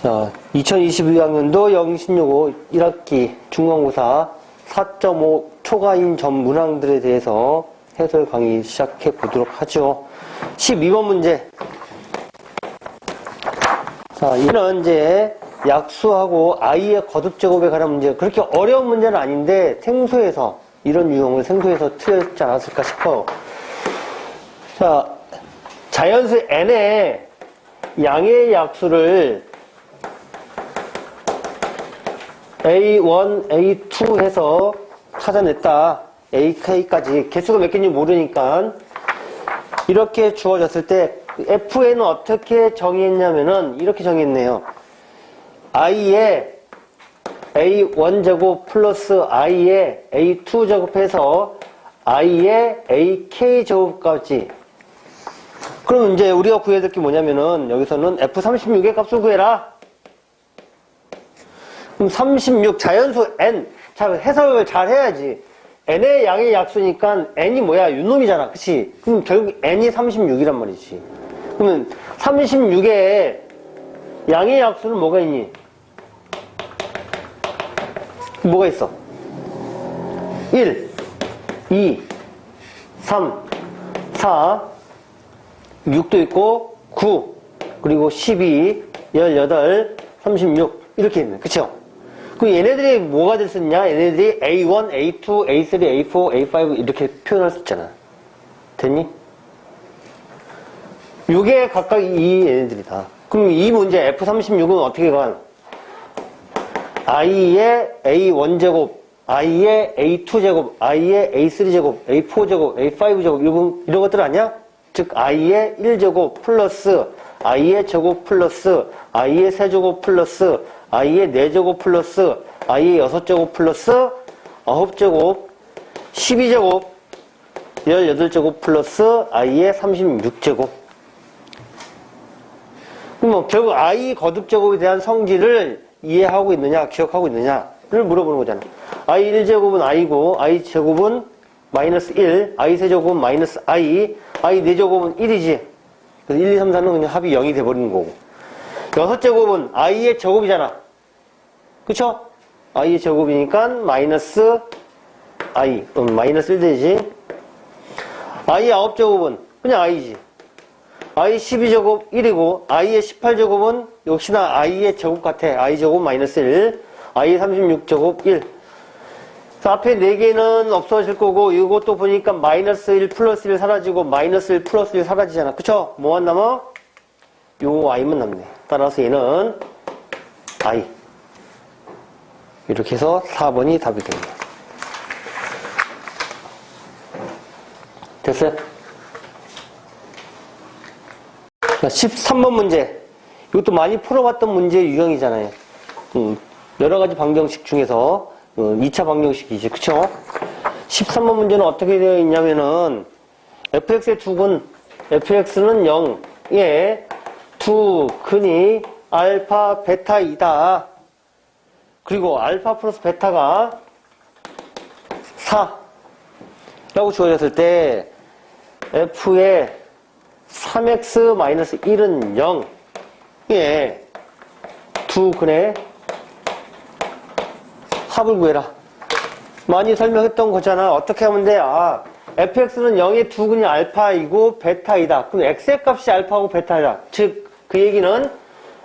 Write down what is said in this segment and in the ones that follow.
2022학년도 영신여고 1학기 중간고사 4.5 초과인 전 문항들에 대해서 해설 강의 시작해 보도록 하죠. 12번 문제. 자, 이는 이제 약수하고 i의 거듭제곱에 관한 문제. 그렇게 어려운 문제는 아닌데 생소해서 이런 유형을 생소해서 틀렸지 않았을까 싶어요. 자, 자연수 n의 양의 약수를 A1, A2 해서 찾아냈다. AK까지. 개수가 몇 개인지 모르니까. 이렇게 주어졌을 때 FN은 어떻게 정의했냐면은 이렇게 정의했네요. I의 A1제곱 플러스 I의 A2제곱해서 I의 AK제곱까지. 그럼 이제 우리가 구해야 될 게 뭐냐면은 여기서는 F36의 값을 구해라. 그럼 36 자연수 n. 자, 해석을 잘 해야지. n의 양의 약수니까 n이 뭐야? 유놈이잖아. 그치? 그럼 결국 n이 36이란 말이지. 그러면 36에 양의 약수는 뭐가 있니? 뭐가 있어? 1, 2, 3, 4, 6도 있고 9, 그리고 12, 18, 36 이렇게 있네. 그쵸? 그 얘네들이 뭐가 될 수 있냐? 얘네들이 A1, A2, A3, A4, A5 이렇게 표현할 수 있잖아. 됐니? 요게 각각 이 얘네들이다. 그럼 이 문제 F36은 어떻게 간? I의 A1제곱, I의 A2제곱, I의 A3제곱, A4제곱, A5제곱 이런 것들 아니야? 즉 I의 1제곱 플러스 I의 제곱 플러스 I의 세제곱 플러스 I의 4제곱 플러스 I의 6제곱 플러스 9제곱 12제곱 18제곱 플러스 I의 36제곱. 그럼 뭐 결국 I 거듭제곱에 대한 성질을 이해하고 있느냐 기억하고 있느냐를 물어보는 거잖아. I 1제곱은 I고 I 제곱은 마이너스 1, I 세제곱은 마이너스 I 4제곱은 1이지. 그래서 1, 2, 3, 4는 그냥 합이 0이 돼버리는 거고. 6제곱은 i의 제곱이잖아. 그쵸? i의 제곱이니까 마이너스 i. 마이너스 1 되지. i의 9제곱은 그냥 i지. i 12제곱 1이고 i의 18제곱은 역시나 i의 제곱 같아. i 제곱 마이너스 1. i의 36제곱 1. 그래서 앞에 4개는 없어질 거고 이것도 보니까 마이너스 1 플러스 1 사라지고 마이너스 1 플러스 1 사라지잖아. 그쵸? 뭐만 남아? 요 i만 남네. 따라서 얘는 i. 이렇게 해서 4번이 답이 됩니다. 됐어요? 자, 13번 문제. 이것도 많이 풀어봤던 문제 유형이잖아요. 여러 가지 방정식 중에서 2차 방정식이지. 그쵸? 13번 문제는 어떻게 되어 있냐면은 fx의 두근, fx는 0의 두 근이 알파, 베타이다. 그리고 알파 플러스 베타가 4 라고 주어졌을 때 f의 3x-1은 0의 두 근의 합을 구해라. 많이 설명했던 거잖아. 어떻게 하면 돼? fx는 0의 두 근이 알파이고 베타이다. 그럼 x의 값이 알파고 베타이다. 즉, 그 얘기는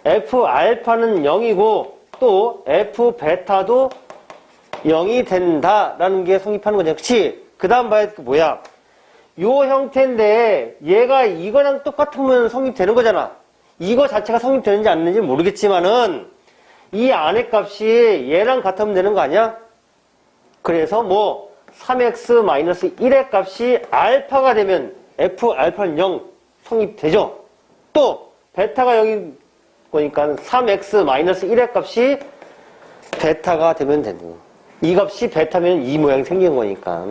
f 알파는 0이고 또 f 베타도 0이 된다라는 게 성립하는 거잖아. 그치? 그 다음 봐야 될 게 뭐야? 요 형태인데 얘가 이거랑 똑같으면 성립되는 거잖아. 이거 자체가 성립되는지 안 되는지 모르겠지만은 이 안의 값이 얘랑 같으면 되는 거 아니야? 그래서 뭐 3x-1의 값이 알파가 되면 f 알파는 0 성립되죠. 또 베타가 0인 거니까 3x-1의 값이 베타가 되면 되는 거. 이 값이 베타면 이 모양이 생긴 거니까.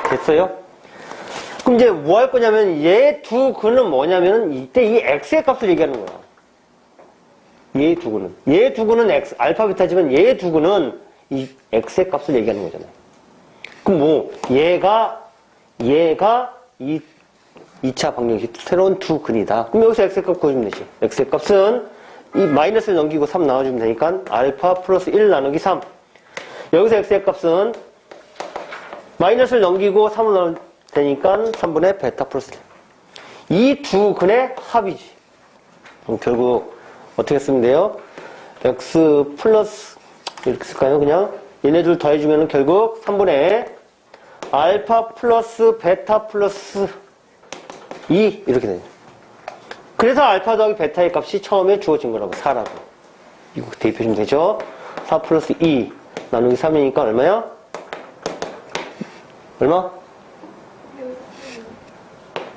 됐어요? 그럼 이제 뭐 할 거냐면 얘 두 근은 뭐냐면 이때 이 x의 값을 얘기하는 거야. 얘 두 근은. 얘 두 근은 x, 알파 베타지만 얘 두 근은 이 x의 값을 얘기하는 거잖아요. 그럼 뭐 얘가 이 2차 방정식 새로운 두 근이다. 그럼 여기서 x의 값 구해주면 되지. x의 값은 이 마이너스를 넘기고 3 나눠주면 되니까 알파 플러스 1 나누기 3. 여기서 x의 값은 마이너스를 넘기고 3을 넣으면 되니까 3분의 베타 플러스 1. 이 두 근의 합이지. 그럼 결국 어떻게 쓰면 돼요? x 플러스 이렇게 쓸까요? 그냥 얘네 둘 더해주면 결국 3분의 알파 플러스 베타 플러스 2 이렇게 되죠. 그래서 알파 더하기 베타의 값이 처음에 주어진 거라고 4라고. 이거 대입해주면 되죠. 4 플러스 2 나누기 3이니까 얼마야? 얼마?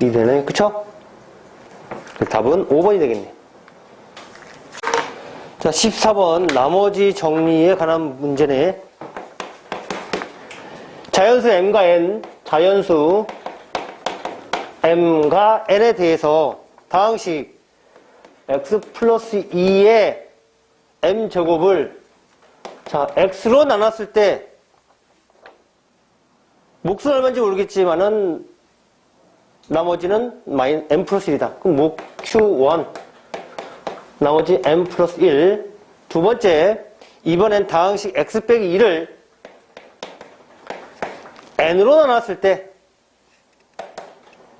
2 되네. 그쵸? 답은 5번이 되겠네. 자, 14번 나머지 정리에 관한 문제네. 자연수 m과 n, 자연수 m과 n에 대해서 다항식 x 플러스 2의 m제곱을 자 x로 나눴을 때 몫은 얼마인지 모르겠지만은 나머지는 m 플러스 1이다. 그럼 몫 q1 나머지 m 플러스 1. 두 번째, 이번엔 다항식 x 빼기 2를 n으로 나눴을 때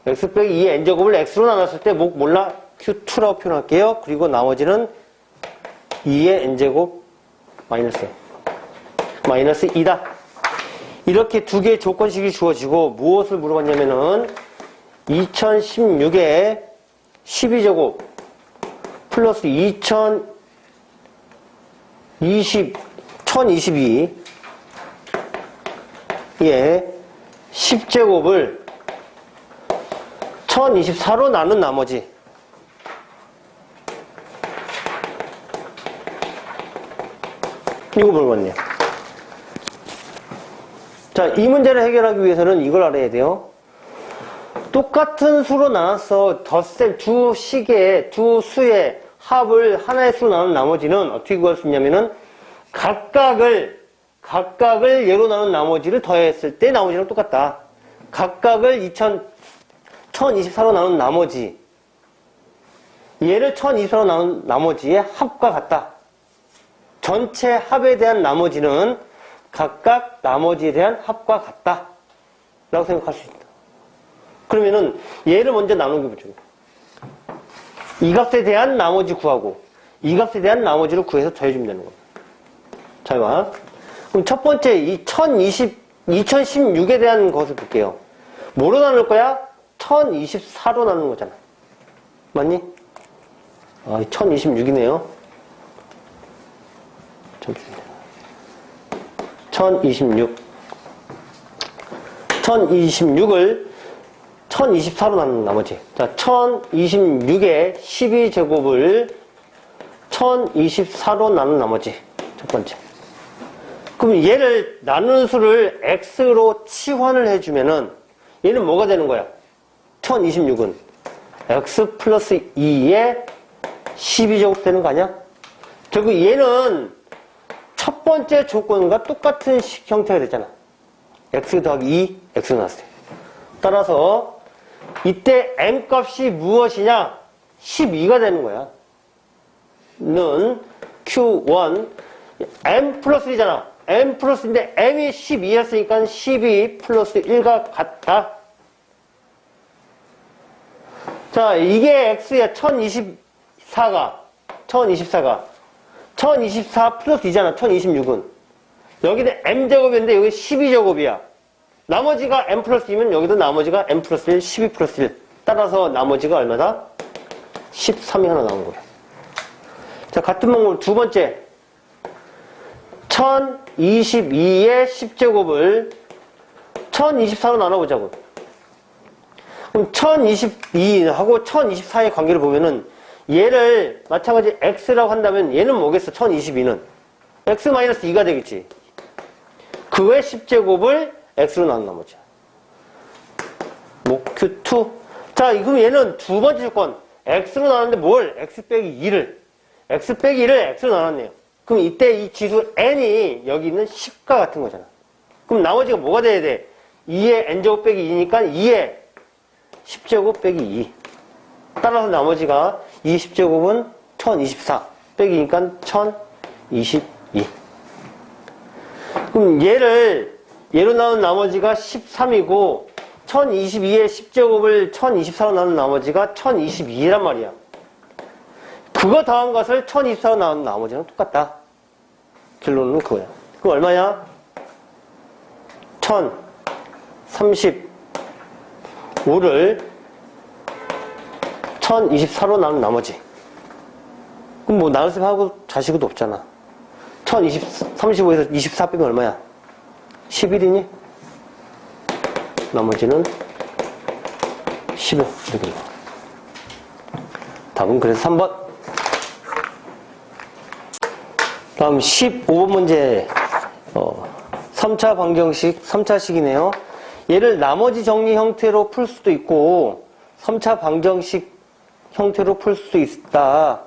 x 빼기 2의 n제곱을 x로 나눴을 때 몫 몰라 q2라고 표현할게요. 그리고 나머지는 2의 n제곱 마이너스 2다. 이렇게 두 개의 조건식이 주어지고 무엇을 물어봤냐면은 2016에 12제곱 플러스 1022의 10제곱을 1024로 나눈 나머지 이거 물어봤네요. 자, 이 문제를 해결하기 위해서는 이걸 알아야 돼요. 똑같은 수로 나눴어. 덧셈 두 식의 두 수의 합을 하나의 수로 나눈 나머지는 어떻게 구할 수 있냐면은 각각을 얘로 나눈 나머지를 더했을 때 나머지랑 똑같다. 각각을 1024로 나눈 나머지 얘를 1024로 나눈 나머지의 합과 같다. 전체 합에 대한 나머지는 각각 나머지에 대한 합과 같다 라고 생각할 수 있다. 그러면은 얘를 먼저 나누는 게 뭐죠? 이 값에 대한 나머지 구하고 이 값에 대한 나머지를 구해서 더해주면 되는 거예요. 잘 봐. 그럼 첫 번째 이 2016에 대한 것을 볼게요. 뭐로 나눌 거야? 1024로 나누는 거잖아. 맞니? 아, 1026이네요. 1026을 1024로 나누는 나머지. 자, 1026의 12제곱을 1024로 나눈 나머지. 첫 번째. 그럼 얘를 나누는 수를 x로 치환을 해주면은 얘는 뭐가 되는 거야? 1026은 x 플러스 2의 12제곱 되는 거 아니야? 결국 얘는 첫 번째 조건과 똑같은 형태가 되잖아. x 더하기 2, x로 나왔을 때. 따라서 이때 m 값이 무엇이냐? 12가 되는 거야. 는 q1 m 플러스 1이잖아. m 플러스 1인데 m이 12였으니까 12 플러스 1과 같다. 자, 이게 x야. 1024가 1024 플러스 2잖아. 1026은 여기는 m제곱인데 여기 12제곱이야. 나머지가 m 플러스 2면 여기도 나머지가 m 플러스 1, 12 플러스 1. 따라서 나머지가 얼마다? 13이 하나 나온 거야. 자, 같은 방법으로 두 번째 1022의 10제곱을 1024로 나눠보자고. 그럼 1022하고 1024의 관계를 보면은 얘를 마찬가지 x라고 한다면 얘는 뭐겠어? 1022는 x-2가 되겠지. 그 외 10제곱을 x로 나눈 나머지. q2. 자, 그럼 얘는 두 번째 조건 x로 나눴는데 뭘? x 빼기 2를 x로 나눴네요. 그럼 이때 이 지수 n이 여기 있는 10과 같은 거잖아. 그럼 나머지가 뭐가 돼야 돼? 2의 n제곱 빼기 2니까 2의 10제곱 빼기 2. 따라서 나머지가 20제곱은 1024. 빼기니까 1022. 그럼 얘로 나눈 나머지가 13이고 1022의 10제곱을 1024로 나눈 나머지가 1022란 말이야. 그거 더한 것을 1024로 나눈 나머지는 똑같다. 결론은 그거야. 그럼 얼마냐? 1035를 1024로 나눈 나머지. 그럼 뭐 나눗셈 하고 자식도 없잖아. 35에서 24 빼면 얼마야? 11이니? 나머지는 11. 이렇게. 답은 그래서 3번. 다음 15번 문제. 3차 방정식, 3차식이네요. 얘를 나머지 정리 형태로 풀 수도 있고 3차 방정식 형태로 풀 수도 있다.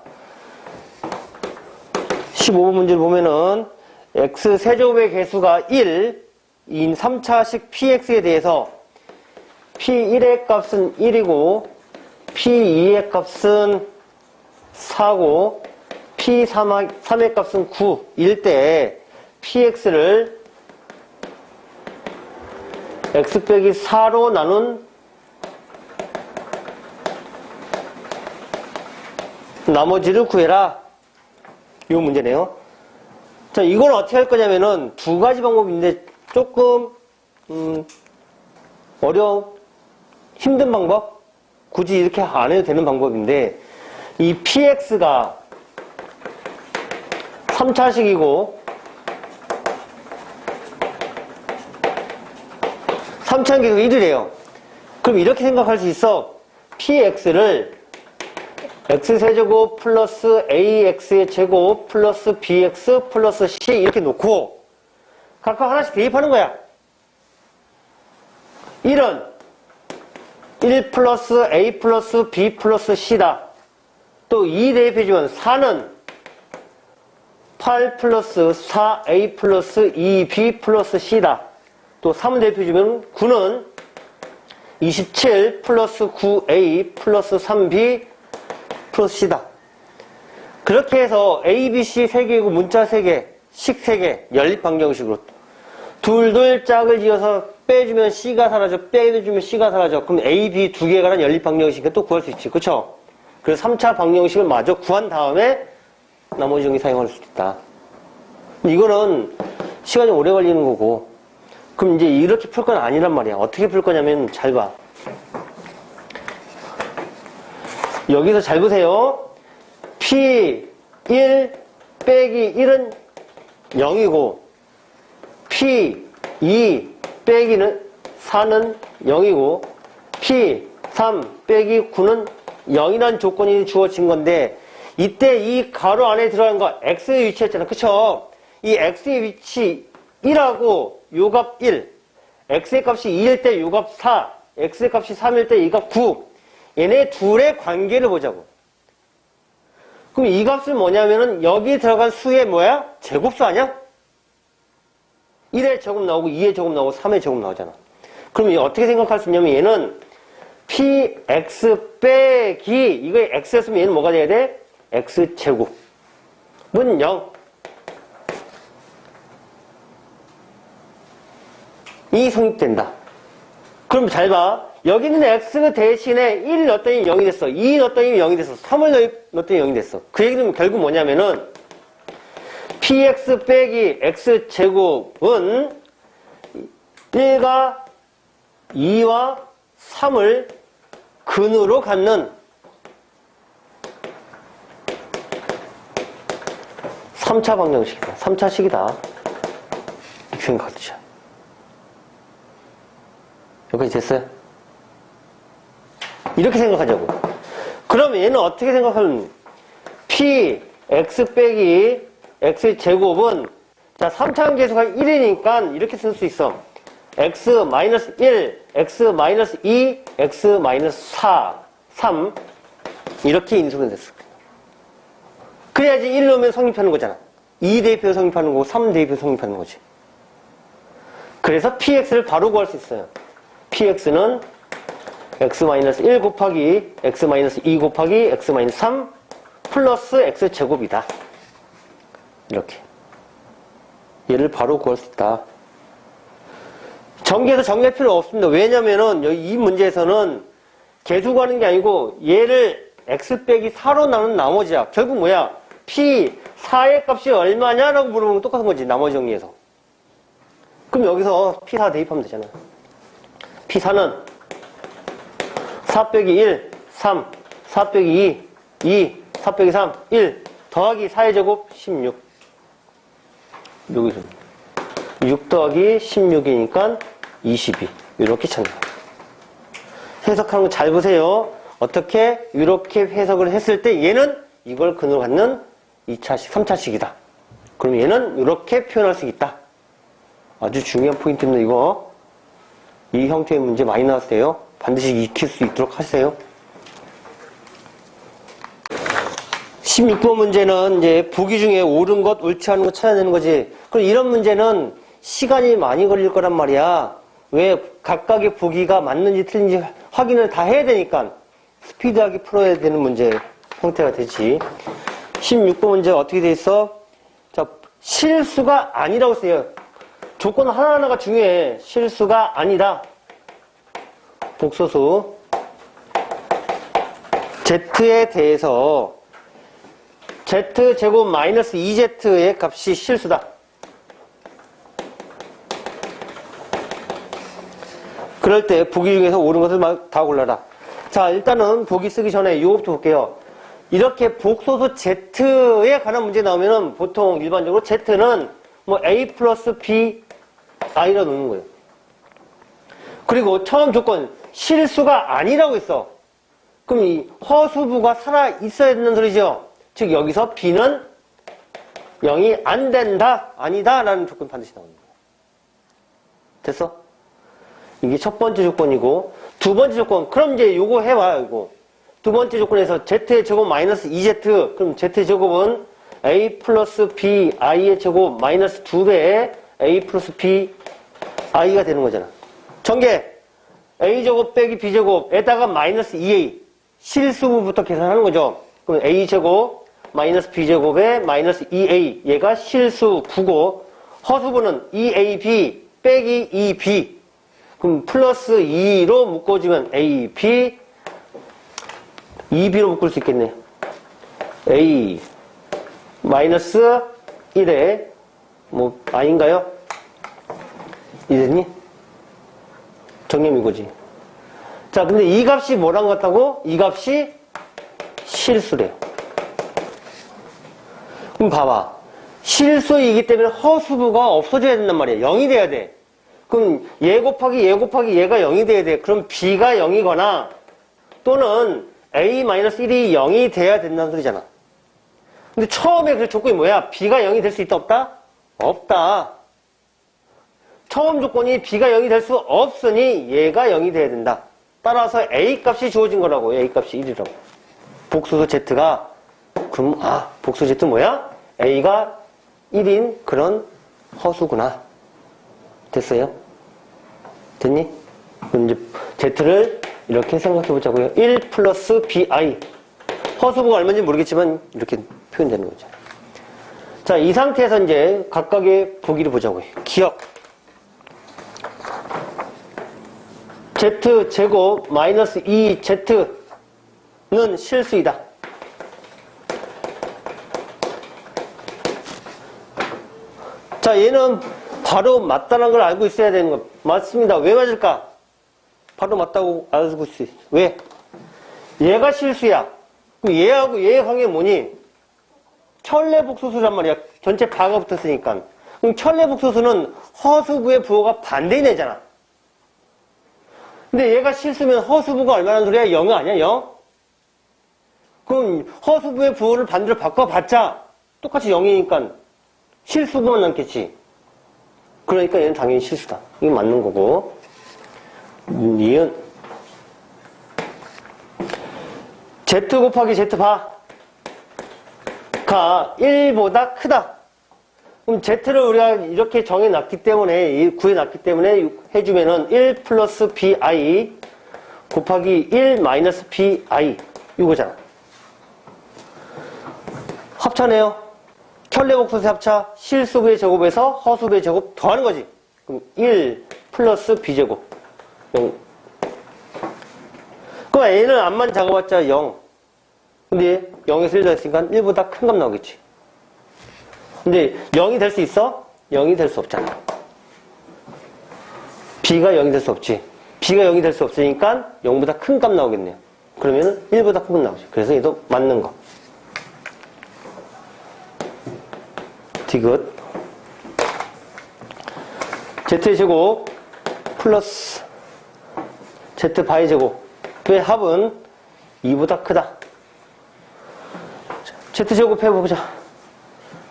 15번 문제를 보면은 x 세제곱의 개수가 1인 3차식 px에 대해서 p1의 값은 1이고 p2의 값은 4고 p3의 값은 9일 때 px를 x 빼기 4로 나눈 나머지를 구해라. 이 문제네요. 자, 이걸 어떻게 할 거냐면은 두 가지 방법인데 조금 힘든 방법? 굳이 이렇게 안 해도 되는 방법인데 이 px가 3차식이고 3차는 계속 1이래요. 그럼 이렇게 생각할 수 있어. px를 x세제곱 플러스 ax의 제곱 플러스 bx 플러스 c 이렇게 놓고 각각 하나씩 대입하는 거야. 1은 1 플러스 a 플러스 b 플러스 c다. 또 2 대입해주면 4는 8 플러스 4a 플러스 2b 플러스 c다. 또 3 대입해주면 9는 27 플러스 9a 플러스 3b 플러스 c다. 그렇게 해서 a, b, c 3개이고 문자 3개, 식 3개, 연립방정식으로 둘둘 짝을 지어서 빼주면 c가 사라져, 빼주면 c가 사라져. 그럼 a, b 2개에 관한 연립방정식은 또 구할 수 있지. 그쵸? 그래서 3차 방정식을 마저 구한 다음에 나머지 정리 사용할 수 있다. 이거는 시간이 오래 걸리는 거고. 그럼 이제 이렇게 풀 건 아니란 말이야. 어떻게 풀 거냐면 잘 봐. 여기서 잘 보세요. P1 빼기 1은 0이고 P2 빼기는 4는 0이고 P3 빼기 9는 0이라는 조건이 주어진 건데 이때 이 가로 안에 들어간 거 x의 위치였잖아. 그쵸? 이 x의 위치 1하고 요 값 1, x의 값이 2일 때 요 값 4, x의 값이 3일 때 이 값 9. 얘네 둘의 관계를 보자고. 그럼 이 값은 뭐냐면은 여기 들어간 수의 뭐야? 제곱수 아니야? 1의 제곱 나오고 2의 제곱 나오고 3의 제곱 나오잖아. 그럼 어떻게 생각할 수 있냐면 얘는 px 빼기 이거에 x였으면 얘는 뭐가 돼야 돼? x제곱은 0. 이 성립된다. 그럼 잘 봐. 여기 있는 x 대신에 1 넣었더니 0이 됐어. 2 넣었더니 0이 됐어. 3을 넣었더니 0이 됐어. 그 얘기는 결국 뭐냐면은 px 빼기 x제곱은 1과 2와 3을 근으로 갖는 3차 방정식이다. 3차식이다. 이렇게 생각하듯이. 여기까지 됐어요? 이렇게 생각하자고. 그러면 얘는 어떻게 생각하면 p x 빼기 x제곱은 자 3차원 계수가 1이니까 이렇게 쓸 수 있어. x-1, x-2, x-4, 3 이렇게 인수가 됐어. 그래야지 1 넣으면 성립하는 거잖아. 2 대입해서 성립하는 거고 3 대입해서 성립하는 거지. 그래서 px를 바로 구할 수 있어요. px는 x-1 곱하기 x-2 곱하기 x-3 플러스 x제곱이다. 이렇게. 얘를 바로 구할 수 있다. 전개해서 정리할 필요 없습니다. 왜냐면은 이 문제에서는 개수 구하는 게 아니고 얘를 x 빼기 4로 나눈 나머지야. 결국 뭐야? p 4의 값이 얼마냐라고 물어보면 똑같은 거지. 나머지 정리해서. 그럼 여기서 p4 대입하면 되잖아. p4는 4 빼기 1, 3, 4 빼기 2, 2, 4 빼기 3, 1 더하기 4의 제곱 16. 여기서 6 더하기 16이니까 22. 이렇게 찾는 거야. 해석하는 거 잘 보세요. 어떻게 이렇게 해석을 했을 때 얘는 이걸 근으로 갖는 2차식, 3차식이다. 그럼 얘는 이렇게 표현할 수 있다. 아주 중요한 포인트입니다. 이거 이 형태의 문제 많이 나왔어요. 반드시 익힐 수 있도록 하세요. 16번 문제는 이제 보기 중에 옳은 것, 옳지 않은 것 찾아내는 거지. 그럼 이런 문제는 시간이 많이 걸릴 거란 말이야. 왜? 각각의 보기가 맞는지 틀린지 확인을 다 해야 되니까 스피드하게 풀어야 되는 문제 형태가 되지. 16번 문제 어떻게 돼 있어? 자, 실수가 아니라고 써요. 조건 하나하나가 중요해. 실수가 아니다. 복소수 z에 대해서 z제곱 마이너스 2z의 값이 실수다. 그럴 때 보기 중에서 옳은 것을 막 다 골라라. 자, 일단은 보기 쓰기 전에 이거부터 볼게요. 이렇게 복소수 z에 관한 문제 나오면은 보통 일반적으로 z는 뭐 a 플러스 b i로 놓는 거예요. 그리고 처음 조건 실수가 아니라고 했어. 그럼 이 허수부가 살아 있어야 된다는 소리죠. 즉 여기서 b는 0이 안 된다, 아니다 라는 조건 반드시 나오는 거예요. 됐어? 이게 첫 번째 조건이고 두 번째 조건. 그럼 이제 요거 해봐. 이거 두 번째 조건에서 z의 제곱 마이너스 2z. 그럼 z의 제곱은 a 플러스 b i의 제곱 마이너스 2배의 a 플러스 b i가 되는 거잖아. 전개 a 제곱 빼기 b 제곱에다가 마이너스 2a 실수부부터 계산하는 거죠. 그럼 a 제곱 마이너스 b 제곱에 마이너스 2a 얘가 실수부고 허수부는 2ab 빼기 2b. 그럼 플러스 2로 묶어주면 ab 2b로 묶을 수 있겠네. a 마이너스 1에 뭐 i인가요? 이랬니? 정리하면 이거지. 자, 근데 이 값이 뭐랑 같다고? 이 값이 실수래요. 그럼 봐봐. 실수이기 때문에 허수부가 없어져야 된단 말이야. 0이 돼야 돼. 그럼 얘 곱하기 얘가 0이 돼야 돼. 그럼 b가 0이거나 또는 a-1이 0이 돼야 된다는 소리잖아. 근데 처음에 그 조건이 뭐야? b가 0이 될 수 있다 없다? 없다. 처음 조건이 b가 0이 될 수 없으니 얘가 0이 돼야 된다. 따라서 a 값이 주어진 거라고. a 값이 1이라고. 복수수 z가 그럼 복수 z 뭐야? a가 1인 그런 허수구나. 됐어요? 됐니? 그럼 이제 z를 이렇게 생각해 보자고요. 1 플러스 bi. 허수부가 얼마인지 모르겠지만 이렇게 표현되는 거죠. 자, 이 상태에서 이제 각각의 보기를 보자고요. 기억. z 제곱 마이너스 2z는 실수이다. 자, 얘는 바로 맞다는 걸 알고 있어야 되는 거. 맞습니다. 왜 맞을까? 바로 맞다고 알고 있어요. 왜? 얘가 실수야. 그럼 얘하고 얘의 관계가 뭐니? 천례복소수란 말이야. 전체 바가 붙었으니까. 그럼 천례복소수는 허수부의 부호가 반대인 애잖아. 근데 얘가 실수면 허수부가 얼마나 소리야? 0이 아니야? 0? 그럼 허수부의 부호를 반대로 바꿔봤자 똑같이 0이니까 실수부만 남겠지. 그러니까 얘는 당연히 실수다. 이게 맞는 거고. 니은 z 곱하기 z바가 1보다 크다. 그럼 z를 우리가 이렇게 정해놨기 때문에, 구해놨기 때문에 해주면은 1 플러스 bi 곱하기 1 마이너스 bi 이거잖아. 합차네요. 천레복소수 합차 실수부의 제곱에서 허수부의 제곱 더하는 거지. 그럼 1 플러스 b제곱 0. 그럼 a는 앞만 작아봤자 0. 근데 0에서 1 더했으니까 1보다 큰 값 나오겠지. 근데 0이 될 수 있어? 0이 될 수 없잖아. b가 0이 될 수 없지. b가 0이 될 수 없으니까 0보다 큰 값 나오겠네요. 그러면 1보다 큰 값 나오죠. 그래서 얘도 맞는 거. 디귿. z의 제곱 플러스 z 바의 제곱의 합은 2보다 크다. z제곱 해보자.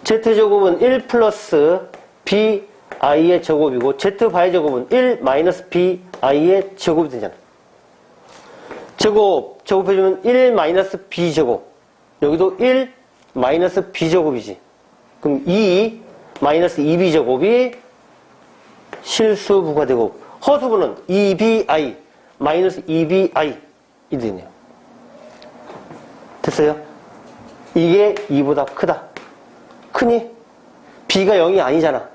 z제곱은 1 플러스 bi의 제곱이고 z 바의 제곱은 1 마이너스 bi의 제곱이 되잖아. 제곱해주면 1 마이너스 b제곱. 여기도 1 마이너스 b제곱이지. 그럼 2 마이너스 2b제곱이 실수부가 되고 허수부는 2bi 마이너스 2bi 이 되네요. 됐어요? 이게 2보다 크다. 크니? b가 0이 아니잖아.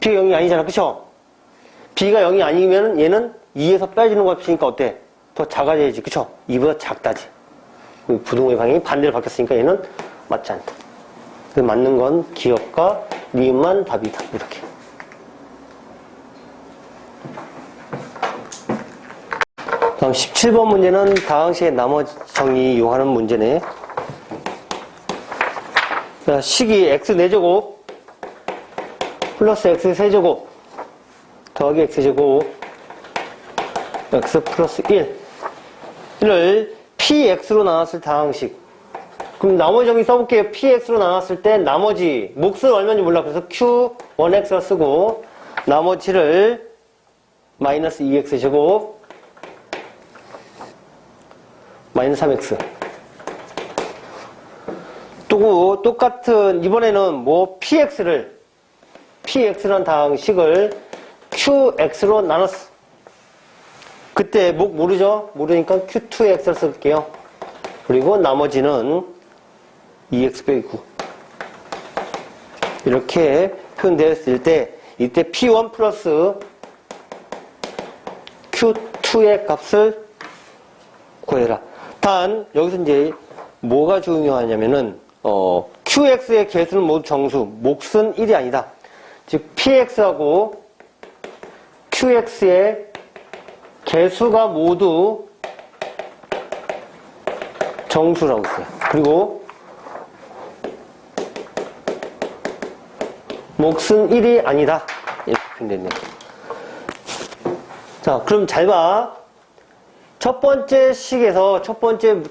b가 0이 아니잖아. 그쵸? b가 0이 아니면 얘는 2에서 빼지는 거 없으니까 어때? 더 작아져야지. 그쵸? 2보다 작다지. 부동의 방향이 반대로 바뀌었으니까 얘는 맞지 않다. 맞는 건 기억과 니은만 답이다. 이렇게. 다음 17번 문제는 다항식의 나머지 정의 이용하는 문제네. 자, 식이 x 4제곱 플러스 x 세제곱 더하기 x제곱 x 플러스 1을 px로 나눴을 다항식. 그럼 나머지 정의 써볼게요. px로 나눴을 때 나머지 몫은 얼마인지 몰라. 그래서 q1x를 쓰고 나머지를 마이너스 2x제곱 마이너스 3x. 또 똑같은 이번에는 뭐 px라는 다항식을 qx로 나눴어. 그때 목 모르죠? 모르니까 q2x를 쓸게요. 그리고 나머지는 2x 빼기 9 이렇게 표현되었을 때 이때 p1 플러스 q2의 값을 구해라. 단 여기서 이제 뭐가 중요하냐면은 qx의 개수는 모두 정수, 몫은 1이 아니다. 즉 px하고 qx의 개수가 모두 정수라고 했어요. 그리고 몫은 1이 아니다. 이렇게 표현됐네요. 자, 그럼 잘 봐. 첫 번째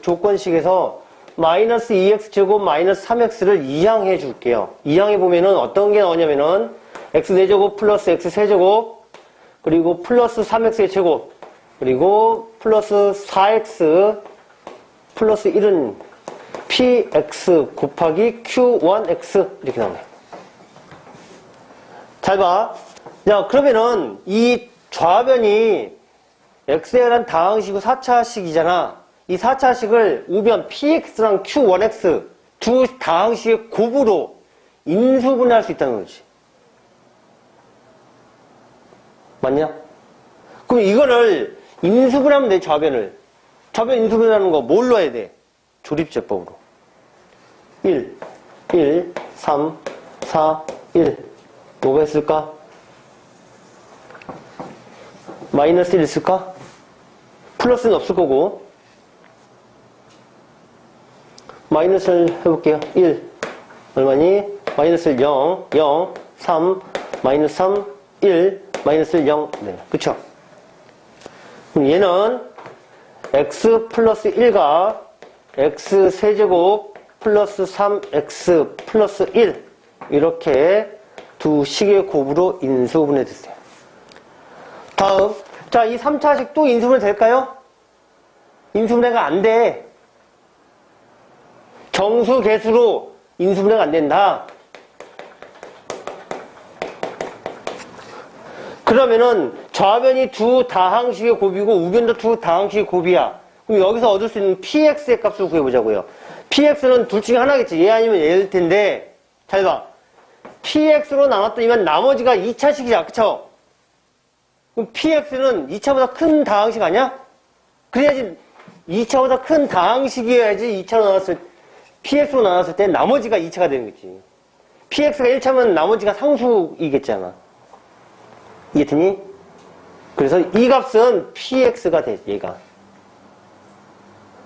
조건식에서 마이너스 2x제곱 마이너스 3x를 이항해 줄게요. 이항해 보면은 어떤 게 나오냐면은 x 4제곱 플러스 x 세제곱 그리고 플러스 3x의 제곱 그리고 플러스 4x 플러스 1은 px 곱하기 q1x 이렇게 나오네요. 잘 봐. 자, 그러면은 이 좌변이 x에 대한 다항식이고 4차식이잖아. 이 4차식을 우변 px랑 q1x 두 다항식의 곱으로 인수분해할 수 있다는 거지. 맞냐? 그럼 이거를 인수분해하면 돼, 좌변을. 좌변 인수분해하는 거 뭘로 해야 돼? 조립제법으로. 1, 3, 4, 1. 뭐가 있을까? 마이너스 1 있을까? 플러스는 없을 거고. 마이너스를 해볼게요. 1. 얼마니? 마이너스 0, 0, 3, 마이너스 3, 1, 마이너스 0. 네, 그쵸? 그럼 얘는 x 플러스 1과 x 세제곱 플러스 3x 플러스 1. 이렇게 두 식의 곱으로 인수분해 됐어요. 다음. 자, 이 3차식 또 인수분해 될까요? 인수분해가 안 돼. 정수 개수로 인수분해가 안 된다. 그러면은 좌변이 두 다항식의 곱이고 우변도 두 다항식의 곱이야. 그럼 여기서 얻을 수 있는 px의 값을 구해보자고요. px는 둘 중에 하나겠지. 얘 아니면 얘일 텐데 잘 봐. px로 나눴더니만 나머지가 2차식이야. 그쵸? 그럼 px는 2차보다 큰 다항식 아니야? 그래야지 2차보다 큰 다항식이어야지 2차로 나눴을 px로 나눴을 때 나머지가 2차가 되는 거지. px가 1차면 나머지가 상수이겠잖아. 이해되니? 그래서 이 값은 px가 돼, 얘가.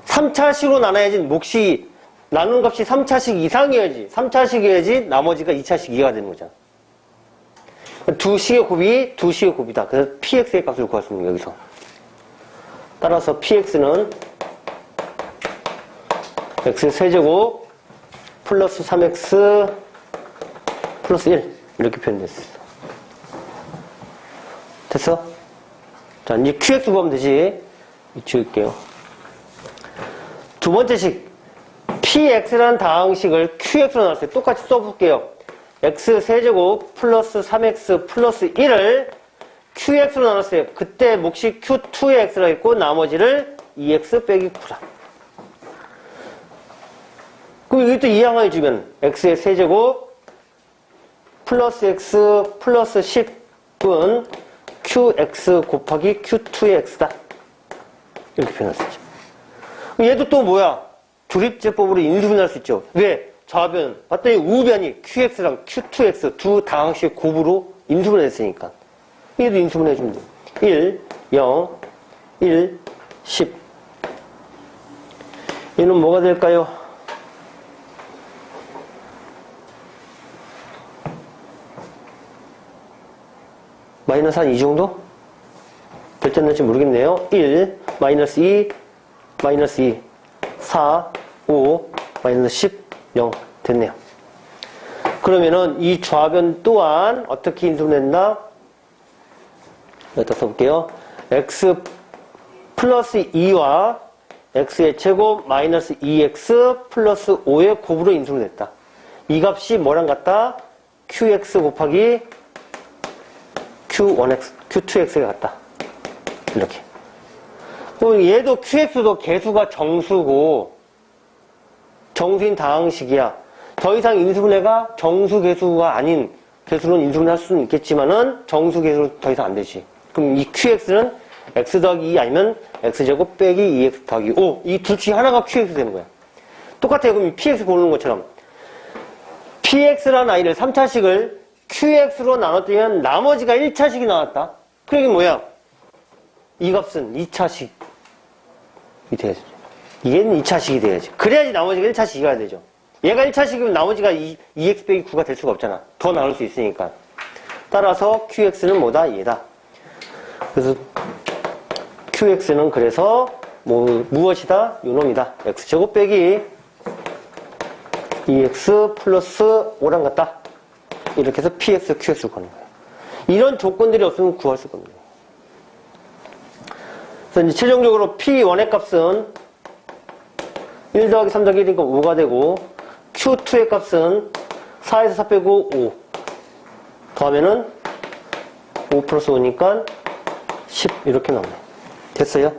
3차식으로 나눠야지 몫이 나누는 값이 3차식 이상이어야지. 3차식이어야지 나머지가 2차식 이하가 되는 거잖아. 두 식의 곱이 두 식의 곱이다. 그래서 px의 값을 구할 수 있는 거야, 여기서. 따라서 px는 x 세제곱 플러스 3x 플러스 1 이렇게 표현됐어. 됐어? 자, 이제 qx 구하면 되지. 지울게요. 두 번째 식 px라는 다항식을 qx로 나눴어요. 똑같이 써볼게요. x 세제곱 플러스 3x 플러스 1을 qx로 나눴어요. 그때 몫이 q2의 x라고 했고 나머지를 2x 빼기 9라. 그럼 여기 또 이 양을 주면 x의 세제곱 플러스 x 플러스 10은 qx 곱하기 q2의 x다. 이렇게 표현할 수 있죠. 얘도 또 뭐야? 조립제법으로 인수분해할 수 있죠. 왜? 좌변 봤더니 우변이 qx랑 q2x 두 다항식 곱으로 인수분해했으니까 얘도 인수분해해주면 돼. 1, 0, 1, 10 얘는 뭐가 될까요? 마이너스 한 이 정도? 몇 점 날지 모르겠네요. 1, 마이너스 2, 마이너스 2, 4, 5, 마이너스 10, 0 됐네요. 그러면은 이 좌변 또한 어떻게 인수분해된다? 여기다 써볼게요. x 플러스 2와 x의 제곱 마이너스 2x 플러스 5의 곱으로 인수분해됐다. 이 값이 뭐랑 같다? qx 곱하기 q1x, q2x가 같다. 이렇게. 그럼 얘도 qx도 개수가 정수고 정수인 다항식이야. 더 이상 인수분해가 정수 개수가 아닌 개수로는 인수분해할 수는 있겠지만은 정수 개수로 더 이상 안 되지. 그럼 이 qx는 x 더하기 2 아니면 x제곱 빼기 2x 더하기 5. 이 둘 중에 하나가 qx 되는 거야. 똑같아요. 그럼 이 px 고르는 것처럼 px라는 아이를 3차식을 qx로 나눴더니 나머지가 1차식이 나왔다. 그 얘기는 뭐야? 이 값은 2차식이 돼야지. 얘는 2차식이 돼야지. 그래야지 나머지가 1차식이 되죠. 얘가 1차식이면 나머지가 2x 빼기 9가 될 수가 없잖아. 더 나눌 수 있으니까. 따라서 qx는 뭐다? 얘다. 그래서 qx는 그래서 무엇이다? 요놈이다. x제곱 빼기 2x 플러스 5랑 같다. 이렇게 해서 px, qx를 구하는 거예요. 이런 조건들이 없으면 구할 수가 없는 거예요. 그래서 이제 최종적으로 p1의 값은 1 더하기 3 더하기 1이니까 5가 되고 q2의 값은 4에서 4 빼고 5 더하면은 5 플러스 5니까 10 이렇게 나오네. 됐어요?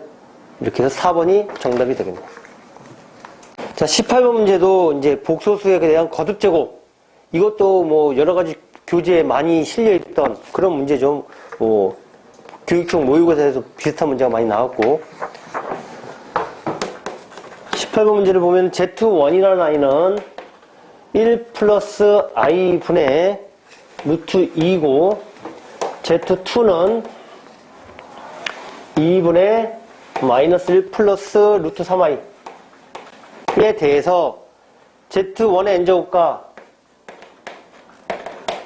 이렇게 해서 4번이 정답이 되겠네. 자, 18번 문제도 이제 복소수에 대한 거듭제곱. 이것도 뭐 여러 가지 교재에 많이 실려있던 그런 문제죠. 뭐 교육형 모의고사에서 비슷한 문제가 많이 나왔고 18번 문제를 보면 Z1이라는 아이는 1 플러스 i분의 루트 2고 Z2는 2분의 마이너스 1 플러스 루트 3i에 대해서 Z1의 n제곱과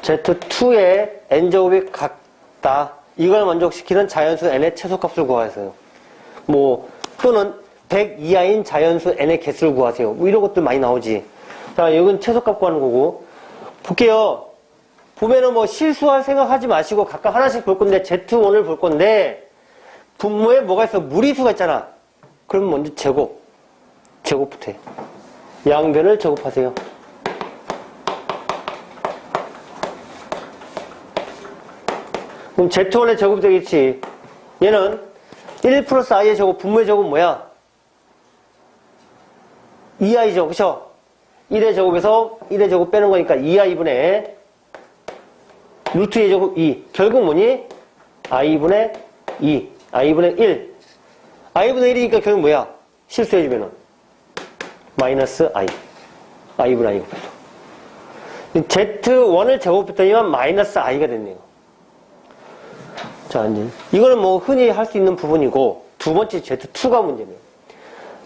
Z2의 n제곱이 같다. 이걸 만족시키는 자연수 n의 최소값을 구하세요. 뭐 또는 100 이하인 자연수 n의 개수를 구하세요. 뭐 이런 것들 많이 나오지. 자, 이건 최소값 구하는 거고. 볼게요. 보면은 뭐 실수할 생각하지 마시고 각각 하나씩 볼 건데 Z1을 볼 건데 분모에 뭐가 있어? 무리수가 있잖아. 그럼 먼저 제곱부터 해. 양변을 제곱하세요. 그럼 Z1의 제곱이 되겠지. 얘는 1 플러스 i의 제곱, 분모의 제곱 뭐야? 2i죠. 그쵸? 1의 제곱에서 1의 제곱 빼는 거니까 2i분의 루트 2의 제곱 2. 결국 뭐니? i분의 2. i분의 1. i분의 1이니까 결국 뭐야? 실수해주면은 마이너스 i. i분의 i 곱해서. z1을 제곱했더니만 마이너스 i가 됐네요. 자, 이제 이거는 뭐 흔히 할 수 있는 부분이고, 두 번째 z2가 문제네요.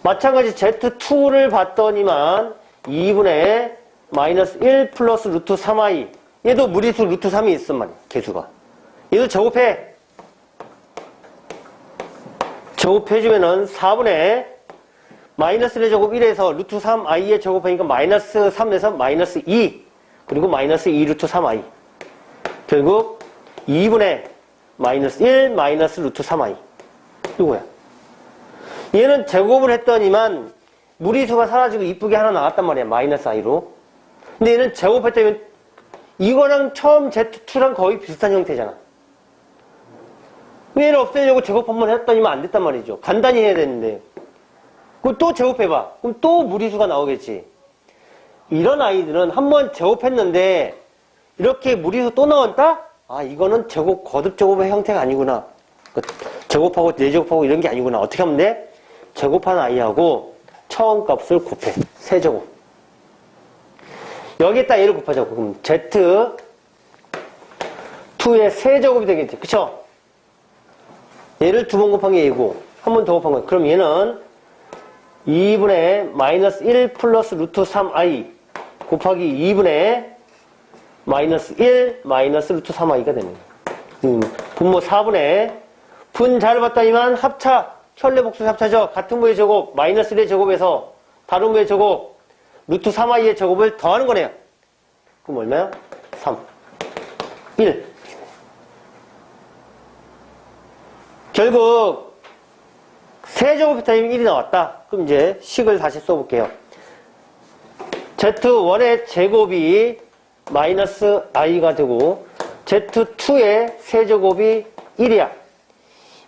마찬가지 z2를 봤더니만 2분의 마이너스 1 플러스 루트 3i. 얘도 무리수 루트 3이 있단 말이야, 개수가. 얘도 제곱해. 제곱해주면은 4분의 마이너스 1의 제곱 1에서 루트 3i의 제곱하니까 마이너스 3에서 마이너스 2. 그리고 마이너스 2 루트 3i. 결국 2분의 마이너스 1 마이너스 루트 3i. 이거야. 얘는 제곱을 했더니만 무리수가 사라지고 이쁘게 하나 나왔단 말이야. 마이너스 i로. 근데 얘는 제곱했더니 이거랑 처음 Z2랑 거의 비슷한 형태잖아. 얘를 없애려고 제곱 한번 했더니만 안 됐단 말이죠. 간단히 해야 되는데. 그럼 또 제곱해봐. 그럼 또 무리수가 나오겠지. 이런 아이들은 한번 제곱했는데 이렇게 무리수 또 나왔다? 아, 이거는 제곱, 거듭 제곱의 형태가 아니구나. 제곱하고 내제곱하고 이런 게 아니구나. 어떻게 하면 돼? 제곱한 i하고 처음 값을 곱해. 세제곱. 여기에다 얘를 곱하자고. 그럼 Z2의 세제곱이 되겠지. 그쵸? 얘를 두 번 곱한 게 얘고, 한 번 더 곱한 거야. 그럼 얘는 2분의 마이너스 1 플러스 루트 3i 곱하기 2분의 마이너스 1 마이너스 루트 3i가 되는 거야. 분모 4분의 분 잘 봤더니만 합차, 현례복수 합차죠. 같은 부의 제곱, 마이너스 1의 제곱에서 다른 부의 제곱, 루트 3i의 제곱을 더하는 거네요. 그럼 얼마야? 3, 1. 결국 세제곱 타임 1이 나왔다. 그럼 이제 식을 다시 써볼게요. Z1의 제곱이 마이너스 i가 되고 Z2의 세제곱이 1이야.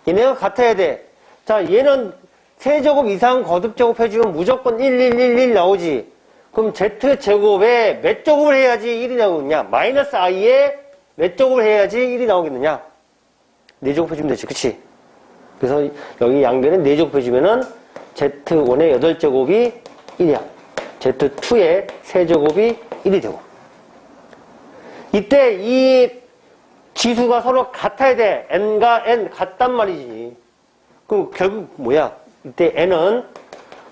얘네가 같아야 돼. 자, 얘는 세제곱 이상 거듭제곱 해주면 무조건 1, 1, 1, 1 나오지. 그럼 Z제곱에 몇 제곱을 해야지 1이 나오겠느냐? 마이너스 i에 몇 제곱을 해야지 1이 나오겠느냐? 4제곱 해주면 되지. 그치? 그래서 여기 양변에 4제곱 해주면은 Z1의 8제곱이 1이야. Z2의 세제곱이 1이 되고. 이때 이 지수가 서로 같아야 돼. n과 n 같단 말이지. 그럼 결국 뭐야? 이때 n은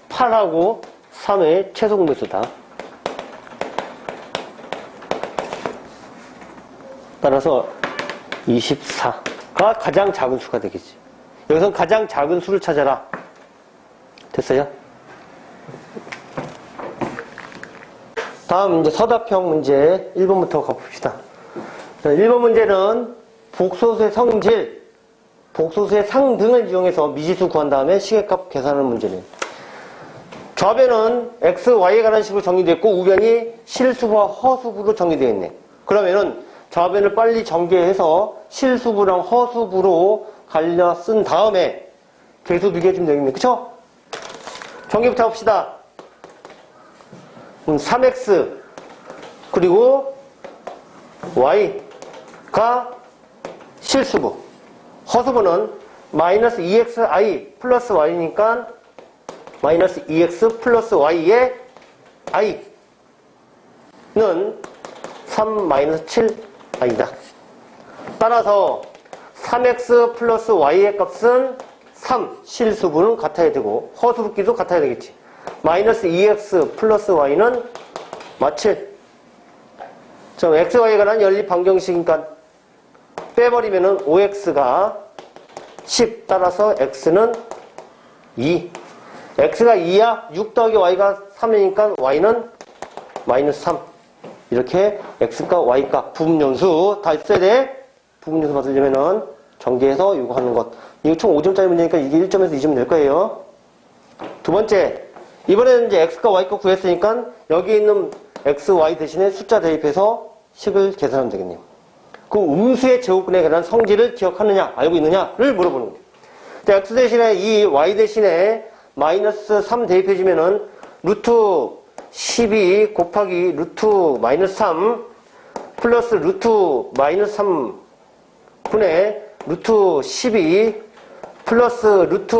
8하고 3의 최소 공배수다. 따라서 24가 가장 작은 수가 되겠지. 여기서 가장 작은 수를 찾아라. 됐어요? 다음 이제 서답형 문제 1번부터 가봅시다. 1번 문제는 복소수의 성질, 복소수의 상 등을 이용해서 미지수 구한 다음에 시계값 계산하는 문제네요. 좌변은 x, y에 관한 식으로 정리됐고 우변이 실수부와 허수부로 정리되어 있네. 그러면은 좌변을 빨리 전개해서 실수부랑 허수부로 갈려 쓴 다음에 계수 비교해주면 되겠네. 그쵸? 전개부터 합시다. 3x 그리고 y가 실수부, 허수부는 마이너스 2xi 플러스 y니까 마이너스 2x 플러스 y의 i는 3 마이너스 7i다. 따라서 3x 플러스 y의 값은 3, 실수부는 같아야 되고 허수부끼도 같아야 되겠지. 마이너스 2x 플러스 y는 7. 자, x, y에 관한 연립 방정식이니까 빼버리면은 5x가 10. 따라서 x는 2. x가 2야? 6 더하기 y가 3이니까 y는 마이너스 3. 이렇게 x값, y값, 부분연수 다 있어야 돼. 부분연수 받으려면은 전개해서 이거 하는 것. 이거 총 5점짜리 문제니까 이게 1점에서 2점 될 거예요. 두 번째. 이번에는 이제 x값, y값 구했으니까 여기 있는 x, y 대신에 숫자 대입해서 식을 계산하면 되겠네요. 그 음수의 제곱근에 관한 성질을 기억하느냐, 알고 있느냐를 물어보는 거예요. x 대신에 2, y 대신에 마이너스 3 대입해주면은 루트 12 곱하기 루트 마이너스 3 플러스 루트 마이너스 3 분의 루트 12 플러스 루트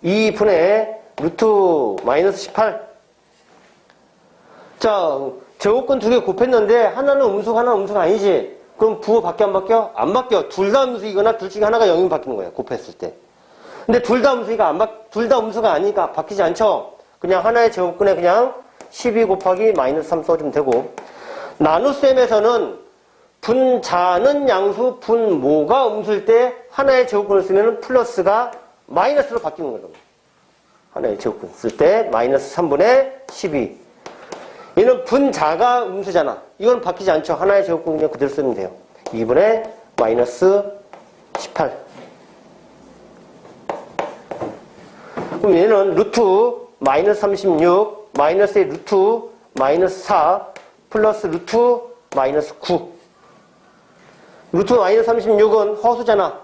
2 분의 루트 마이너스 18. 자, 제곱근 두 개 곱했는데 하나는 음수 하나는 음수가 아니지. 그럼 부호 바뀌어 안 바뀌어? 안 바뀌어. 둘 다 음수이거나 둘 중에 하나가 0이면 바뀌는 거야. 곱했을 때. 근데 둘 다 음수가 둘 다 음수가 아니니까 바뀌지 않죠. 그냥 하나의 제곱근에 그냥 12 곱하기 마이너스 3 써주면 되고, 나눗셈에서는 분자는 양수, 분모가 음수일 때 하나의 제곱근을 쓰면 플러스가 마이너스로 바뀌는 거죠. 하나의 제곱근 쓸 때 마이너스 3분의 12. 얘는 분자가 음수잖아. 이건 바뀌지 않죠. 하나의 제곱근 그냥 그대로 쓰면 돼요. 2분의 마이너스 18. 그럼 얘는 루트 마이너스 36 마이너스의 루트 마이너스 4 플러스 루트 마이너스 9. 루트 마이너스 36은 허수잖아.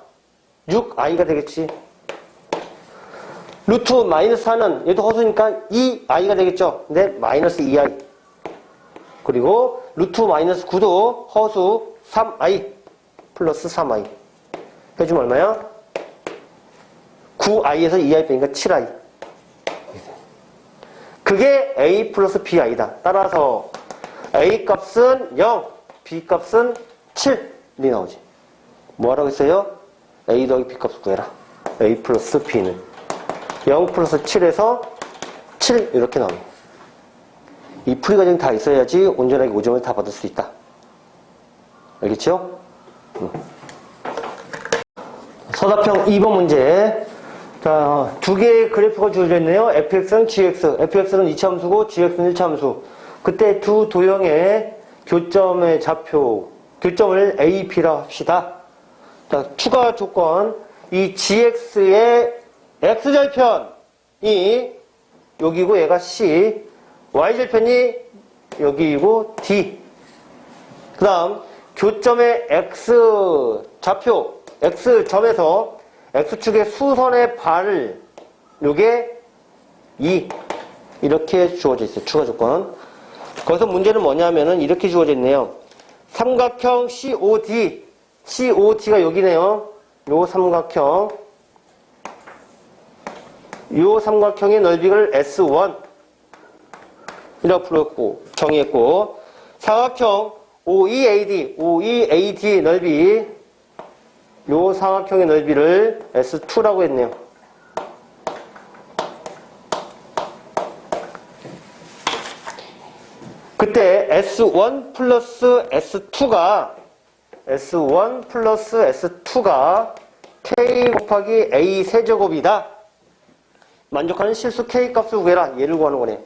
6i가 되겠지. 루트 마이너스 4는 얘도 허수니까 2i가 되겠죠. 근데 마이너스 2i. 그리고 루트 마이너스 9도 허수 3i 플러스 3i. 해주면 얼마야? 9i에서 2i 빼니까 7i. 그게 a 플러스 bi다. 따라서 a 값은 0, b 값은 7이 나오지. 뭐 하라고 했어요? a 더하기 b 값을 구해라. a 플러스 b는 0 플러스 7에서 7 이렇게 나옵니다. 이 풀이 과정이 다 있어야지 온전하게 5점을 다 받을 수 있다. 알겠죠? 서답형 2번 문제. 자, 두 개의 그래프가 주어져 있네요. fx는 gx. fx는 2차 함수고 gx는 1차 함수. 그때 두 도형의 교점의 좌표, 교점을 a, b라 합시다. 자, 추가 조건. 이 gx의 x절편이 여기고 얘가 c, y절편이 여기이고 d. 그 다음 교점의 x 좌표, x점에서 x축의 수선의 발, 요게 2 이렇게 주어져 있어요. 추가 조건. 거기서 문제는 뭐냐면은 이렇게 주어져 있네요. 삼각형 COD, COD가 여기네요. 요 삼각형, 요 삼각형의 넓이를 S1 이라고 불렀고 정의했고, 사각형 OEAD, OEAD 넓이, 요 사각형의 넓이를 S2라고 했네요. 그때 S1 플러스 S2가 K 곱하기 A 세제곱이다. 만족하는 실수 K 값을 구해라. 얘를 구하는 거네.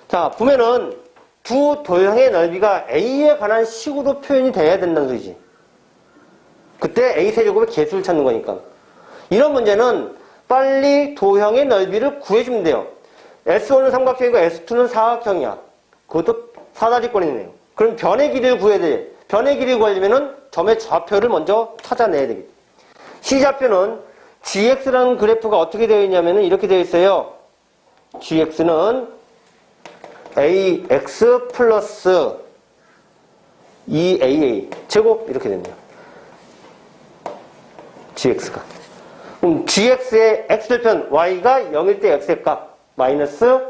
자, 보면은 두 도형의 넓이가 A에 관한 식으로 표현이 돼야 된다는 소리지. 그때 A 세제곱의 개수를 찾는 거니까. 이런 문제는 빨리 도형의 넓이를 구해주면 돼요. S1은 삼각형이고 S2는 사각형이야. 그것도 사다리꼴이네요. 그럼 변의 길이를 구해야 돼. 변의 길이를 구하려면은 점의 좌표를 먼저 찾아내야 되겠지. C좌표는 gx라는 그래프가 어떻게 되어 있냐면은 이렇게 되어 있어요. gx는 ax 플러스 2aa 제곱 이렇게 됩니다. gx가. 그럼 gx의 x절편 y가 0일 때 x의 값 마이너스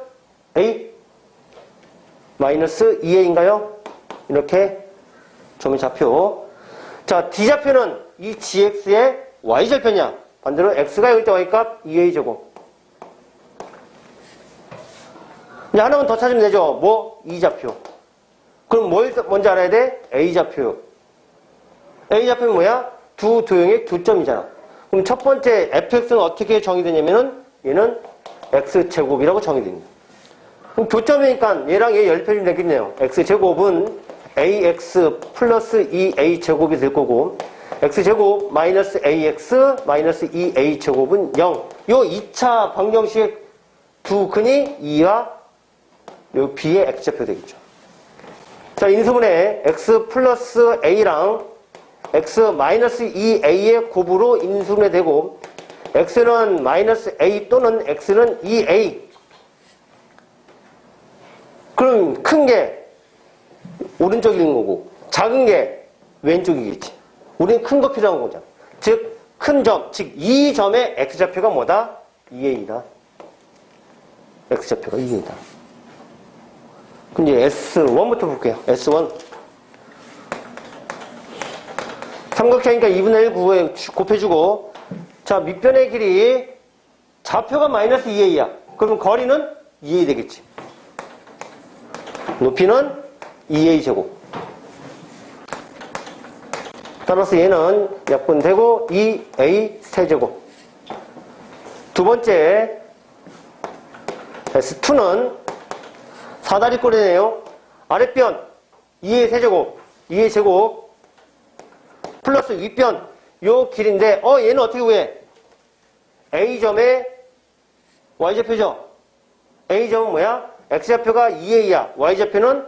a 마이너스 2a인가요? 이렇게 점의 좌표. 자, d좌표는 이 gx의 y절편이야. 반대로 x가 0일 때 y값 2a 제곱. 이제 하나만 더 찾으면 되죠. 뭐? E좌표. 그럼 뭘 먼저 알아야 돼? A좌표. A좌표는 뭐야? 두 도형의 교점이잖아. 그럼 첫 번째 fx는 어떻게 정의되냐면은 얘는 x제곱이라고 정의됩니다. 그럼 교점이니까 얘랑 얘 열편이 되겠네요. x제곱은 ax 플러스 2a제곱이 될 거고, x제곱 마이너스 ax 마이너스 2a제곱은 0. 요 2차 방정식 두 근이 2와 요 b의 x좌표 되겠죠. 자, 인수분해 x 플러스 a랑 x 마이너스 2a의 곱으로 인수분해 되고, x는 마이너스 a 또는 x는 2a. 그럼 큰 게 오른쪽에 있는 거고 작은 게 왼쪽이겠지. 우리는 큰 거 필요한 거잖아. 즉 큰 점, 즉 이 점의 x좌표가 뭐다? 2a다. x좌표가 2a다. 그럼 이제 S1부터 볼게요. S1. 삼각형이니까 2분의 1 구에 곱해주고, 자, 밑변의 길이 좌표가 마이너스 2a야. 그러면 거리는 2a 되겠지. 높이는 2a 제곱. 따라서 얘는 약분되고 2a 세제곱. 두 번째 S2는 사다리꼴이네요. 아랫변 2a 세제곱, 2a 제곱 플러스 윗변 요 길인데 얘는 어떻게 구해? A점의 Y좌표죠. A점은 뭐야? X좌표가 2a야. Y좌표는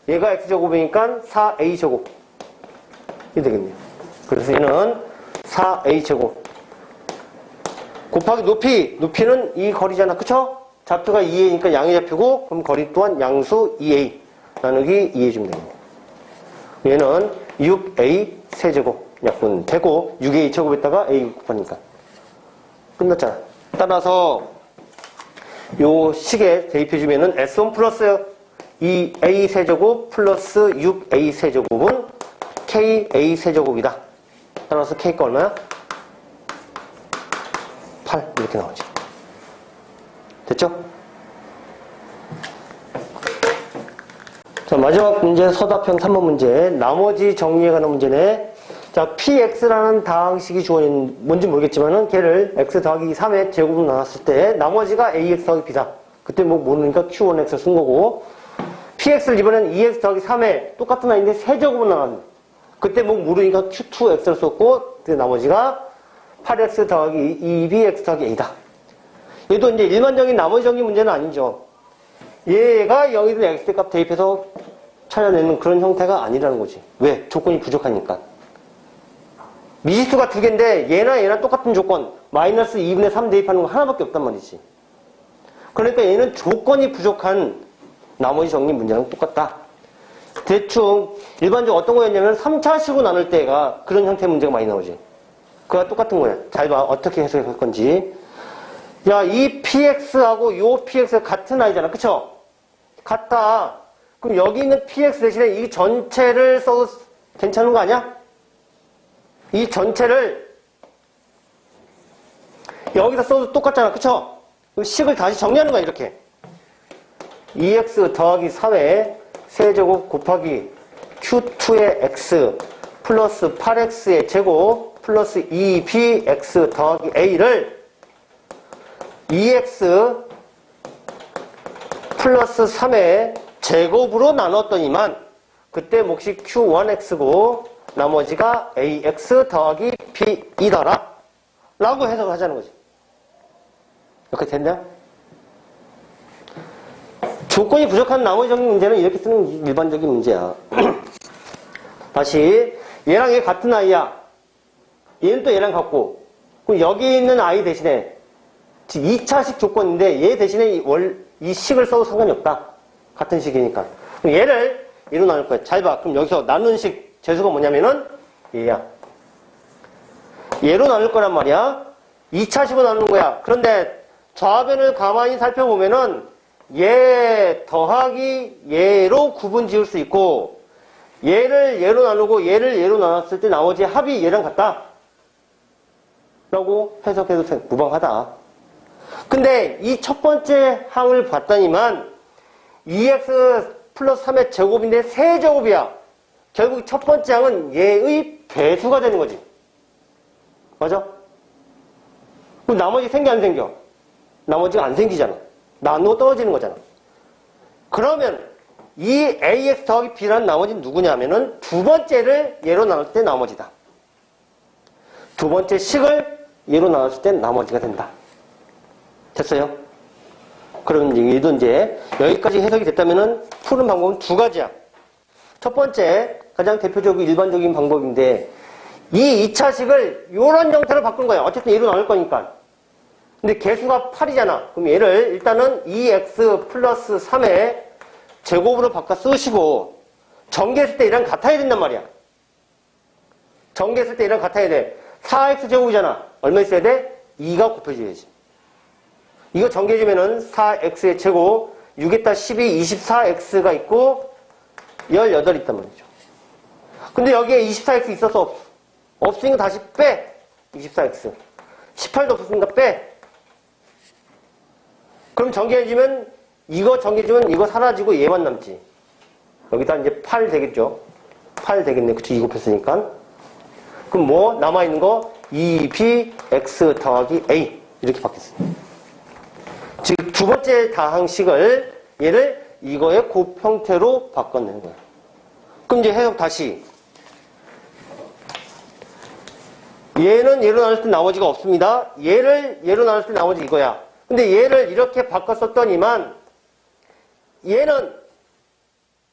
얘가 X제곱이니까 4a 제곱 이 되겠네요. 그래서 얘는 4a 제곱 곱하기 높이는 이 거리잖아. 그쵸? 좌표가 2a니까 양의 좌표고 그럼 거리 또한 양수 2a 나누기 2a 주면 되겠네요. 얘는 6a 세제곱 약분되고 6a 제곱에다가 a 곱하니까 끝났잖아. 따라서 요 식에 대입해주면은 S1 플러스 2a 세제곱 플러스 6a 세제곱은 ka 세제곱이다. 따라서 k가 얼마야? 8 이렇게 나오지. 됐죠? 자, 마지막 문제 서답형 3번 문제. 나머지 정리에 관한 문제네. 자, px라는 다항식이 주어진 뭔지 모르겠지만은 걔를 x 더하기 3의 제곱으로 나눴을 때 나머지가 ax 더하기 b다. 그때 뭐 모르니까 q1x를 쓴 거고 px를 이번엔 2x 더하기 3의 똑같은 아이인데 세제곱으로 나눴네. 그때 뭐 모르니까 q2x를 썼고 그 나머지가 8x 더하기 2bx 더하기 a다. 얘도 이제 일반적인 나머지적인 문제는 아니죠. 얘가 0이든 x대 값 대입해서 찾아내는 그런 형태가 아니라는 거지. 왜? 조건이 부족하니까. 미지수가 두 개인데 얘나 똑같은 조건 마이너스 2분의 3 대입하는 거 하나밖에 없단 말이지. 그러니까 얘는 조건이 부족한 나머지 정리 문제랑 똑같다. 대충 일반적으로 어떤 거였냐면 3차식으로 나눌 때가 그런 형태의 문제가 많이 나오지. 그거랑 똑같은 거야. 잘 봐. 어떻게 해석할 건지. 야, 이 px하고 요 px가 같은 아이잖아. 그쵸? 같다. 그럼 여기 있는 px 대신에 이 전체를 써도 괜찮은 거 아니야? 이 전체를 여기다 써도 똑같잖아. 그쵸? 식을 다시 정리하는 거야. 이렇게 2x 더하기 3의 세제곱 곱하기 q2의 x 플러스 8x의 제곱 플러스 2bx 더하기 a를 2x 플러스 3의 제곱으로 나눴더니만 그때 몫이 q1x고 나머지가 ax 더하기 b이더라 라고 해석을 하자는 거지. 이렇게 됐냐? 조건이 부족한 나머지적인 문제는 이렇게 쓰는 일반적인 문제야. 다시 얘랑 얘 같은 아이야. 얘는 또 얘랑 같고 그럼 여기 있는 아이 대신에 2차식 조건인데 얘 대신에 이 식을 써도 상관이 없다. 같은 식이니까. 그럼 얘를 얘로 나눌 거야. 잘 봐. 그럼 여기서 나누는 식 재수가 뭐냐면은 얘야. 얘로 나눌 거란 말이야. 2차식으로 나누는 거야. 그런데 좌변을 가만히 살펴보면은 얘 더하기 얘로 구분 지을 수 있고 얘를 얘로 나누고 얘를 얘로 나눴을 때 나머지 합이 얘랑 같다 라고 해석해도 무방하다. 근데 이 첫 번째 항을 봤더니만 2x 플러스 3의 제곱인데 세제곱이야. 결국 첫 번째 항은 얘의 배수가 되는 거지. 맞아? 그럼 나머지 생겨 안 생겨? 나머지가 안 생기잖아. 나누고 떨어지는 거잖아. 그러면 이 ax 더하기 b라는 나머지는 누구냐면은 두 번째를 얘로 나눌 때 나머지다. 두 번째 식을 얘로 나눴을 때 나머지가 된다. 됐어요? 그럼 얘도 이제 여기까지 해석이 됐다면은 푸는 방법은 두 가지야. 첫 번째, 가장 대표적이고 일반적인 방법인데 이 2차식을 이런 형태로 바꾼 거야. 어쨌든 얘로 나눌 거니까. 근데 개수가 8이잖아. 그럼 얘를 일단은 2x 플러스 3의 제곱으로 바꿔 쓰시고 전개했을 때 얘랑 같아야 된단 말이야. 전개했을 때 얘랑 같아야 돼. 4x 제곱이잖아. 얼마 있어야 돼? 2가 곱해줘야지. 이거 전개해주면은 4x의 제곱 6에다 12, 24x가 있고 18 있단 말이죠. 근데 여기에 24x 있어서 없으니까 다시 빼. 24x. 18도 없으니까 빼. 그럼 전개해주면 이거 전개해주면 이거 사라지고 얘만 남지. 여기다 이제 8 되겠죠. 8 되겠네. 그쵸? 2 곱했으니까. 그럼 뭐 남아있는 거 2bx 더하기 a 이렇게 바뀌었습니다. 즉 두 번째 다항식을 얘를 이거의 곱 형태로 바꿔내는 거예요. 그럼 이제 해석 다시. 얘는 얘로 나눌 때 나머지가 없습니다. 얘를 얘로 나눌 때 나머지 이거야. 근데 얘를 이렇게 바꿨었더니만 얘는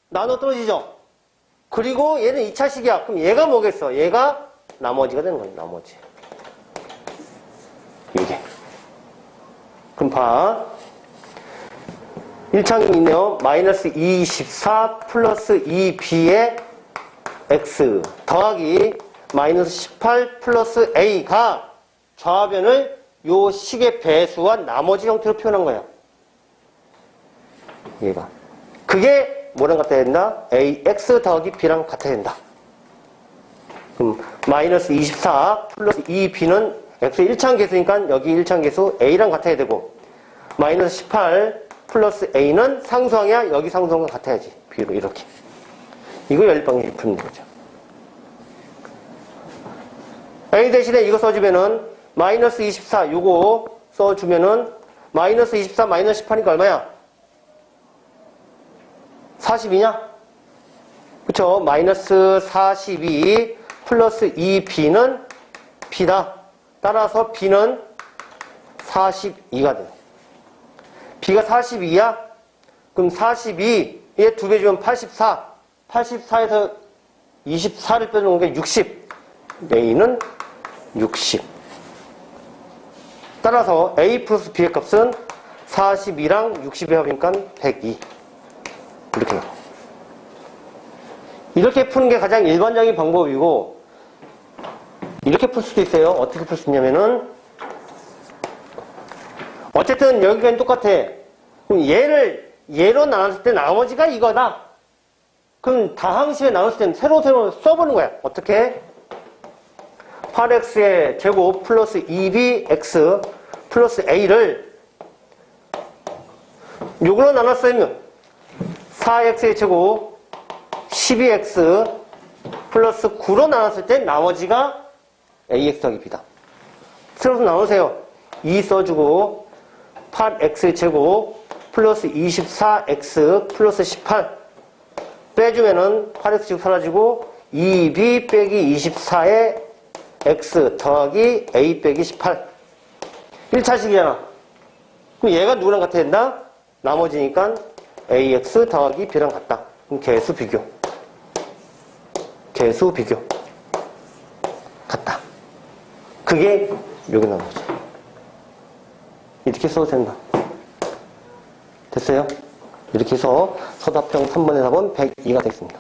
나눠 떨어지죠. 그리고 얘는 2차식이야. 그럼 얘가 뭐겠어? 얘가 나머지가 되는 거예요. 나머지. 이게. 그럼 봐. 1창이 있네요. 마이너스 24 플러스 2b의 x 더하기 마이너스 18 플러스 a가 좌변을 요 식의 배수와 나머지 형태로 표현한 거야. 얘가. 그게 뭐랑 같아야 된다? ax 더하기 b랑 같아야 된다. 그럼 마이너스 24 플러스 2b는 x의 1차항 계수니까 여기 1차항 계수 a랑 같아야 되고 마이너스 18 플러스 a는 상수항이야. 여기 상수항과 같아야지. b로 이렇게. 이거 연립방정식 푸는 거죠. a 대신에 이거 써주면은 마이너스 24 요거 써주면은 마이너스 24 마이너스 18이니까 얼마야? 42냐? 그쵸? 마이너스 42 플러스 2b는 b다. 따라서 b는 42가 돼. b가 42야? 그럼 42에 2배 주면 84. 84에서 24를 빼주는 게 60. a는 60. 따라서 a 플러스 b의 값은 42랑 60의 합이니까 102. 이렇게 나와. 이렇게 푸는 게 가장 일반적인 방법이고 이렇게 풀 수도 있어요. 어떻게 풀 수 있냐면은 어쨌든 여기까지 똑같아. 그럼 얘를 얘로 나눴을 때 나머지가 이거다. 그럼 다항식에 나눴을 때는 새로 써보는 거야. 어떻게? 8x의 제곱 플러스 2bx 플러스 a를 요걸로 나눴으면 4x의 제곱 12x 플러스 9로 나눴을 때 나머지가 ax 더하기 b다. 새로 나누세요. 2 써주고 8x 제곱 플러스 24x 플러스 18 빼주면은 8x 제곱 사라지고 2b 빼기 24에 x 더하기 a 빼기 18 1차식이잖아. 그럼 얘가 누구랑 같아야 된다? 나머지니까 ax 더하기 b랑 같다. 그럼 개수 비교. 개수 비교. 같다. 그게 여기 나온 거죠. 이렇게 써도 된다. 됐어요? 이렇게 해서 서답형 3번의 답은 102가 됐습니다.